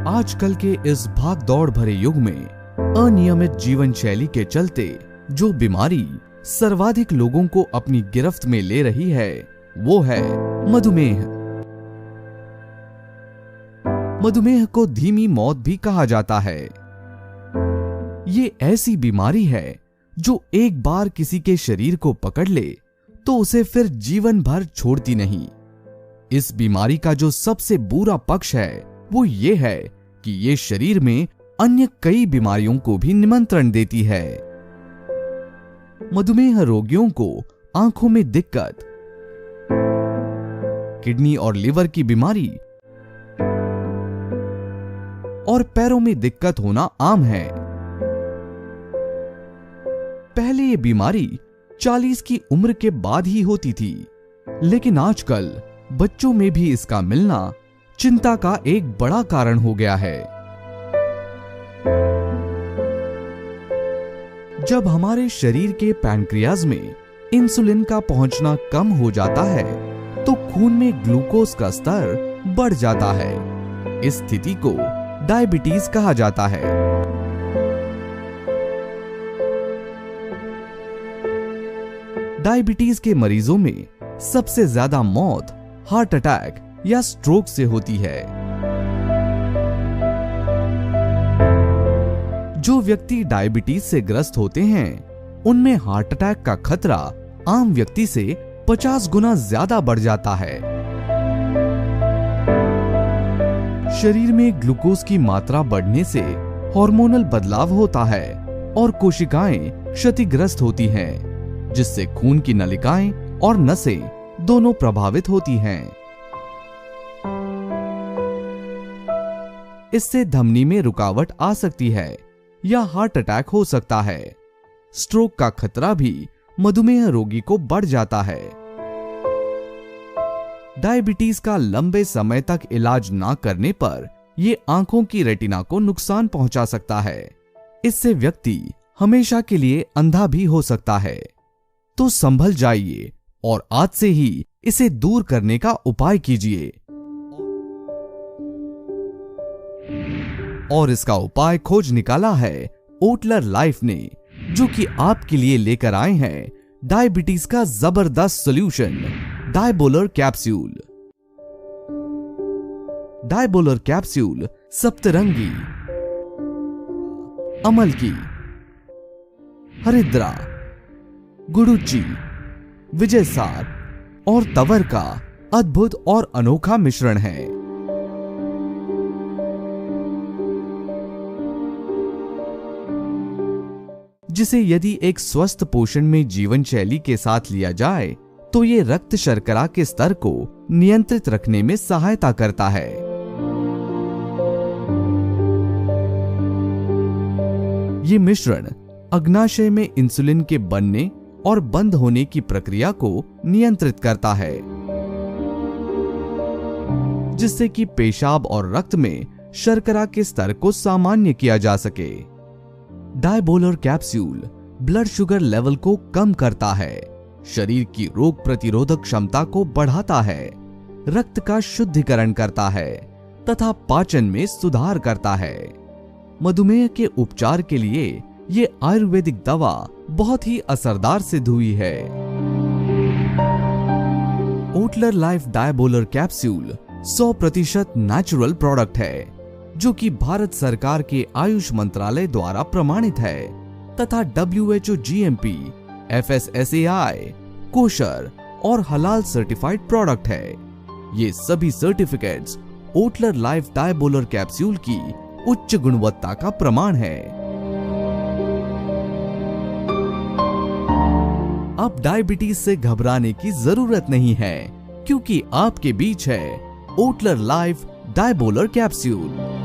आजकल के इस भागदौड़ भरे युग में अनियमित जीवन शैली के चलते जो बीमारी सर्वाधिक लोगों को अपनी गिरफ्त में ले रही है वो है मधुमेह। मधुमेह को धीमी मौत भी कहा जाता है। ये ऐसी बीमारी है जो एक बार किसी के शरीर को पकड़ ले तो उसे फिर जीवन भर छोड़ती नहीं। इस बीमारी का जो सबसे बुरा पक्ष है वो ये है कि ये शरीर में अन्य कई बीमारियों को भी निमंत्रण देती है। मधुमेह रोगियों को आंखों में दिक्कत, किडनी और लिवर की बीमारी और पैरों में दिक्कत होना आम है। पहले ये बीमारी 40 की उम्र के बाद ही होती थी, लेकिन आजकल बच्चों में भी इसका मिलना चिंता का एक बड़ा कारण हो गया है। जब हमारे शरीर के पैनक्रियाज में इंसुलिन का पहुंचना कम हो जाता है तो खून में ग्लूकोज का स्तर बढ़ जाता है। इस स्थिति को डायबिटीज कहा जाता है। डायबिटीज के मरीजों में सबसे ज्यादा मौत हार्ट अटैक या स्ट्रोक से होती है। जो व्यक्ति डायबिटीज से ग्रस्त होते हैं उनमें हार्ट अटैक का खतरा आम व्यक्ति से 50 गुना ज्यादा बढ़ जाता है। शरीर में ग्लूकोज की मात्रा बढ़ने से हार्मोनल बदलाव होता है और कोशिकाएं क्षतिग्रस्त होती हैं, जिससे खून की नलिकाएं और नसें दोनों प्रभावित होती हैं। इससे धमनी में रुकावट आ सकती है या हार्ट अटैक हो सकता है। स्ट्रोक का खतरा भी मधुमेह रोगी को बढ़ जाता है। डायबिटीज का लंबे समय तक इलाज ना करने पर यह आंखों की रेटिना को नुकसान पहुंचा सकता है। इससे व्यक्ति हमेशा के लिए अंधा भी हो सकता है। तो संभल जाइए और आज से ही इसे दूर करने का उपाय कीजिए। और इसका उपाय खोज निकाला है ओटलर लाइफ ने, जो कि आपके लिए लेकर आए हैं डायबिटीज का जबरदस्त सॉल्यूशन, डायबोलर कैप्सूल। डायबोलर कैप्सूल सप्तरंगी, अमलकी, हरिद्रा, गुडुचि, विजयसार और तवर का अद्भुत और अनोखा मिश्रण है। जिसे यदि एक स्वस्थ पोषण में जीवन शैली के साथ लिया जाए तो ये रक्त शर्करा के स्तर को नियंत्रित रखने में सहायता करता है। ये मिश्रण अग्नाशय में इंसुलिन के बनने और बंद होने की प्रक्रिया को नियंत्रित करता है, जिससे कि पेशाब और रक्त में शर्करा के स्तर को सामान्य किया जा सके। डायबोलर कैप्सूल ब्लड शुगर लेवल को कम करता है, शरीर की रोग प्रतिरोधक क्षमता को बढ़ाता है, रक्त का शुद्धिकरण करता है तथा पाचन में सुधार करता है। मधुमेह के उपचार के लिए ये आयुर्वेदिक दवा बहुत ही असरदार सिद्ध हुई है। ओटलर लाइफ डायबोलर कैप्सूल 100% नेचुरल प्रोडक्ट है, जो कि भारत सरकार के आयुष मंत्रालय द्वारा प्रमाणित है तथा WHO GMP, FSSAI, कोशर और हलाल सर्टिफाइड प्रोडक्ट है। ये सभी सर्टिफिकेट्स ओटलर लाइफ डायबोलर कैप्सूल की उच्च गुणवत्ता का प्रमाण है। अब डायबिटीज से घबराने की जरूरत नहीं है, क्योंकि आपके बीच है ओटलर लाइफ डायबोलर कैप्सूल।